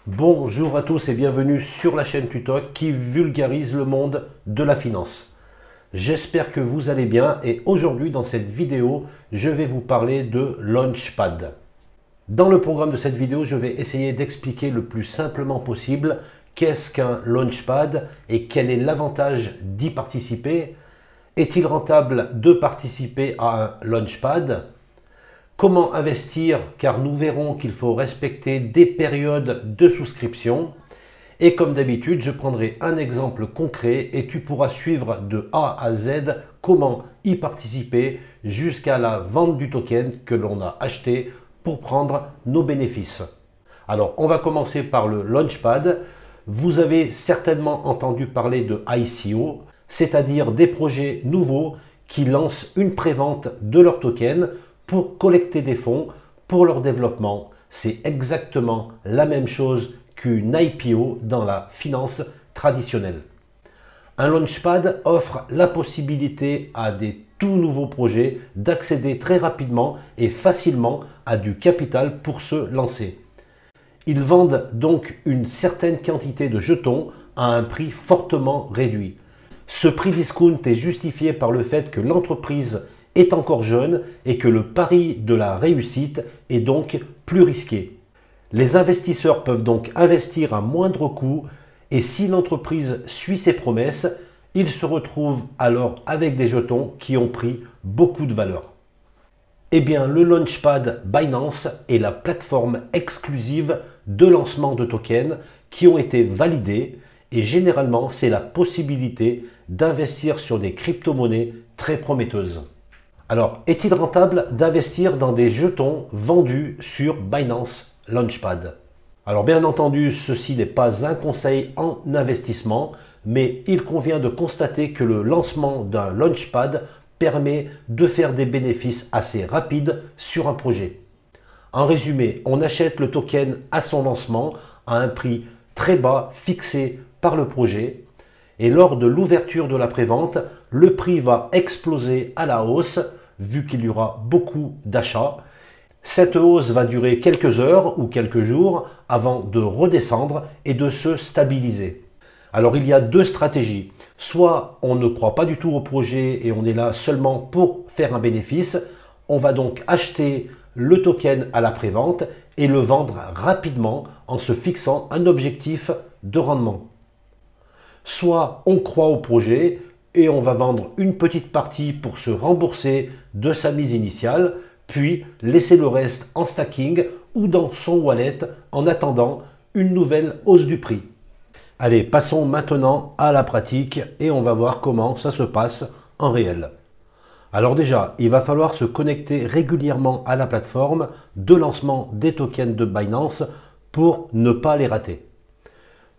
Bonjour à tous et bienvenue sur la chaîne Tutoc qui vulgarise le monde de la finance. J'espère que vous allez bien et aujourd'hui dans cette vidéo, je vais vous parler de Launchpad. Dans le programme de cette vidéo, je vais essayer d'expliquer le plus simplement possible qu'est-ce qu'un Launchpad et quel est l'avantage d'y participer. Est-il rentable de participer à un Launchpad ? Comment investir, car nous verrons qu'il faut respecter des périodes de souscription. Et comme d'habitude, je prendrai un exemple concret et tu pourras suivre de A à Z comment y participer jusqu'à la vente du token que l'on a acheté pour prendre nos bénéfices. Alors, on va commencer par le Launchpad. Vous avez certainement entendu parler de ICO, c'est-à-dire des projets nouveaux qui lancent une prévente de leur token pour collecter des fonds pour leur développement. C'est exactement la même chose qu'une IPO dans la finance traditionnelle. Un Launchpad offre la possibilité à des tout nouveaux projets d'accéder très rapidement et facilement à du capital pour se lancer. Ils vendent donc une certaine quantité de jetons à un prix fortement réduit. Ce prix discount est justifié par le fait que l'entreprise est encore jeune et que le pari de la réussite est donc plus risqué. Les investisseurs peuvent donc investir à moindre coût et si l'entreprise suit ses promesses, ils se retrouvent alors avec des jetons qui ont pris beaucoup de valeur. Eh bien, le Launchpad Binance est la plateforme exclusive de lancement de tokens qui ont été validés et généralement, c'est la possibilité d'investir sur des crypto-monnaies très prometteuses. Alors, est-il rentable d'investir dans des jetons vendus sur Binance Launchpad? Alors, bien entendu, ceci n'est pas un conseil en investissement, mais il convient de constater que le lancement d'un Launchpad permet de faire des bénéfices assez rapides sur un projet. En résumé, on achète le token à son lancement à un prix très bas fixé par le projet. Et lors de l'ouverture de la prévente, le prix va exploser à la hausse vu qu'il y aura beaucoup d'achats. Cette hausse va durer quelques heures ou quelques jours avant de redescendre et de se stabiliser. Alors il y a deux stratégies. Soit on ne croit pas du tout au projet et on est là seulement pour faire un bénéfice. On va donc acheter le token à la prévente et le vendre rapidement en se fixant un objectif de rendement. Soit on croit au projet et on va vendre une petite partie pour se rembourser de sa mise initiale, puis laisser le reste en stacking ou dans son wallet en attendant une nouvelle hausse du prix. Allez, passons maintenant à la pratique et on va voir comment ça se passe en réel. Alors déjà, il va falloir se connecter régulièrement à la plateforme de lancement des tokens de Binance pour ne pas les rater.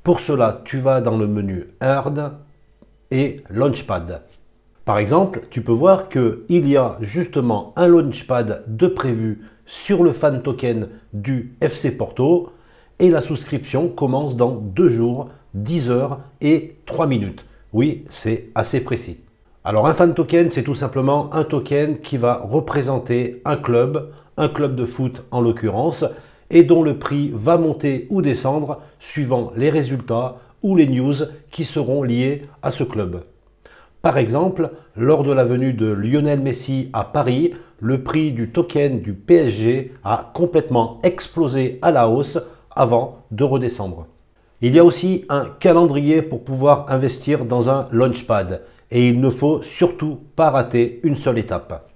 Pour cela, tu vas dans le menu Earn et Launchpad. Par exemple, tu peux voir qu'il y a justement un Launchpad de prévu sur le fan token du FC Porto et la souscription commence dans 2 jours, 10 heures et 3 minutes. Oui, c'est assez précis. Alors un fan token, c'est tout simplement un token qui va représenter un club de foot en l'occurrence, et dont le prix va monter ou descendre suivant les résultats ou les news qui seront liés à ce club. Par exemple, lors de la venue de Lionel Messi à Paris, le prix du token du PSG a complètement explosé à la hausse avant de redescendre. Il y a aussi un calendrier pour pouvoir investir dans un Launchpad et il ne faut surtout pas rater une seule étape.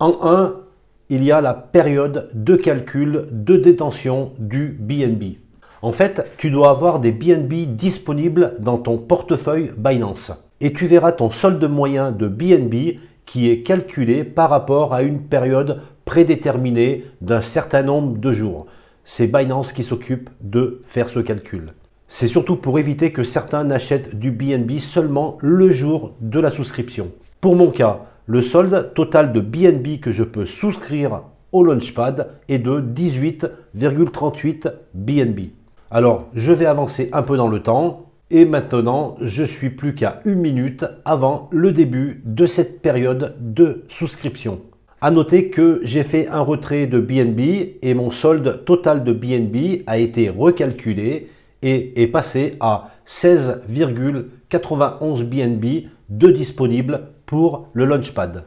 En 1, il y a la période de calcul de détention du BNB. En fait, tu dois avoir des BNB disponibles dans ton portefeuille Binance. Et tu verras ton solde moyen de BNB qui est calculé par rapport à une période prédéterminée d'un certain nombre de jours. C'est Binance qui s'occupe de faire ce calcul. C'est surtout pour éviter que certains n'achètent du BNB seulement le jour de la souscription. Pour mon cas, le solde total de BNB que je peux souscrire au Launchpad est de 18,38 BNB. Alors, je vais avancer un peu dans le temps et maintenant, je suis plus qu'à 1 minute avant le début de cette période de souscription. À noter que j'ai fait un retrait de BNB et mon solde total de BNB a été recalculé et est passé à 16,91 BNB de disponible pour le Launchpad.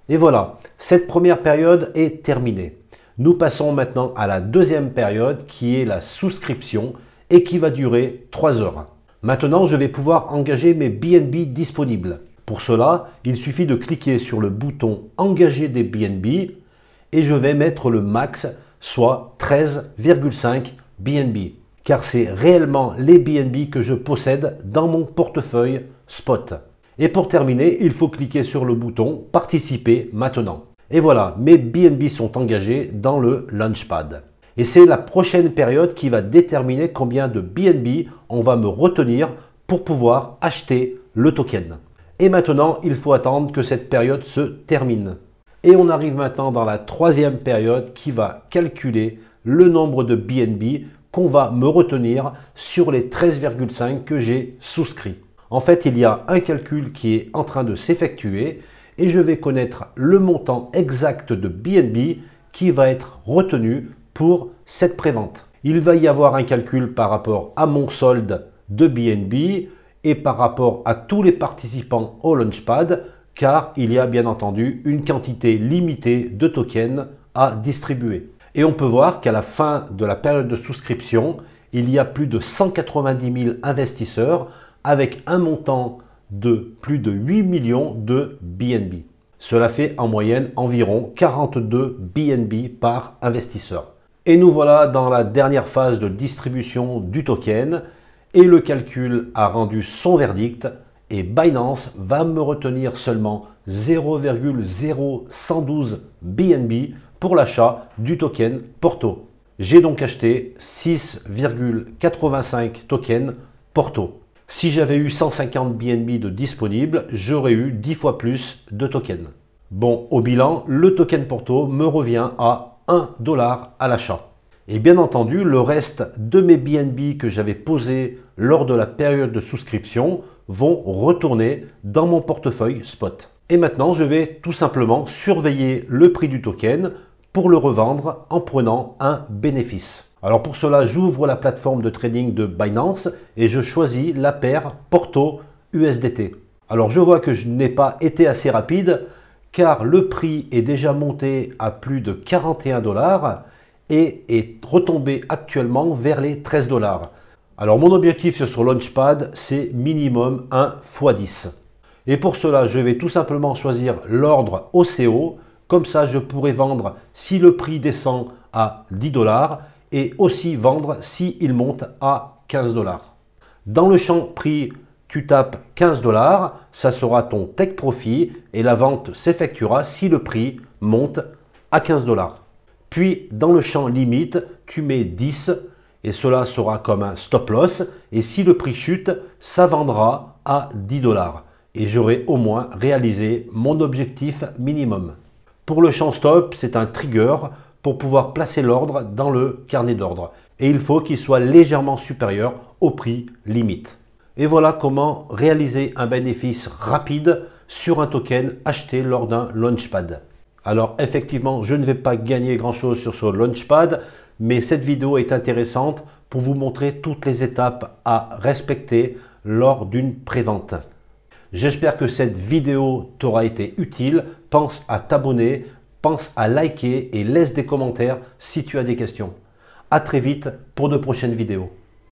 Et voilà, cette première période est terminée. Nous passons maintenant à la deuxième période qui est la souscription et qui va durer 3 heures. Maintenant, je vais pouvoir engager mes BNB disponibles. Pour cela, il suffit de cliquer sur le bouton Engager des BNB et je vais mettre le max, soit 13,5 BNB. Car c'est réellement les BNB que je possède dans mon portefeuille Spot. Et pour terminer, il faut cliquer sur le bouton Participer maintenant. Et voilà, mes BNB sont engagés dans le Launchpad. Et c'est la prochaine période qui va déterminer combien de BNB on va me retenir pour pouvoir acheter le token. Et maintenant, il faut attendre que cette période se termine. Et on arrive maintenant dans la troisième période qui va calculer le nombre de BNB qu'on va me retenir sur les 13,5 que j'ai souscrits. En fait, il y a un calcul qui est en train de s'effectuer et je vais connaître le montant exact de BNB qui va être retenu pour cette prévente. Il va y avoir un calcul par rapport à mon solde de BNB et par rapport à tous les participants au Launchpad, car il y a bien entendu une quantité limitée de tokens à distribuer. Et on peut voir qu'à la fin de la période de souscription, il y a plus de 190 000 investisseurs avec un montant de plus de 8 millions de BNB. Cela fait en moyenne environ 42 BNB par investisseur. Et nous voilà dans la dernière phase de distribution du token et le calcul a rendu son verdict et Binance va me retenir seulement 0,0112 BNB pour l'achat du token Porto. J'ai donc acheté 6,85 tokens Porto. Si j'avais eu 150 BNB de disponibles, j'aurais eu 10 fois plus de tokens. Bon, au bilan, le token Porto me revient à 1 $ à l'achat. Et bien entendu, le reste de mes BNB que j'avais posés lors de la période de souscription vont retourner dans mon portefeuille Spot. Et maintenant, je vais tout simplement surveiller le prix du token pour le revendre en prenant un bénéfice. Alors pour cela, j'ouvre la plateforme de trading de Binance et je choisis la paire Porto USDT. Alors je vois que je n'ai pas été assez rapide car le prix est déjà monté à plus de 41 $ et est retombé actuellement vers les 13 $. Alors mon objectif sur Launchpad, c'est minimum 1 x 10. Et pour cela, je vais tout simplement choisir l'ordre OCO. Comme ça, je pourrai vendre si le prix descend à 10 $ et aussi vendre s'il monte à 15 $. Dans le champ prix, tu tapes 15 $, ça sera ton take profit et la vente s'effectuera si le prix monte à 15 $. Puis dans le champ limite, tu mets 10 et cela sera comme un stop loss et si le prix chute, ça vendra à 10 $ et j'aurai au moins réalisé mon objectif minimum. Pour le champ stop, c'est un trigger pour pouvoir placer l'ordre dans le carnet d'ordre et il faut qu'il soit légèrement supérieur au prix limite. Et voilà comment réaliser un bénéfice rapide sur un token acheté lors d'un Launchpad. Alors effectivement, je ne vais pas gagner grand chose sur ce Launchpad, mais cette vidéo est intéressante pour vous montrer toutes les étapes à respecter lors d'une prévente. J'espère que cette vidéo t'aura été utile. Pense à t'abonner, pense à liker et laisse des commentaires si tu as des questions. À très vite pour de prochaines vidéos.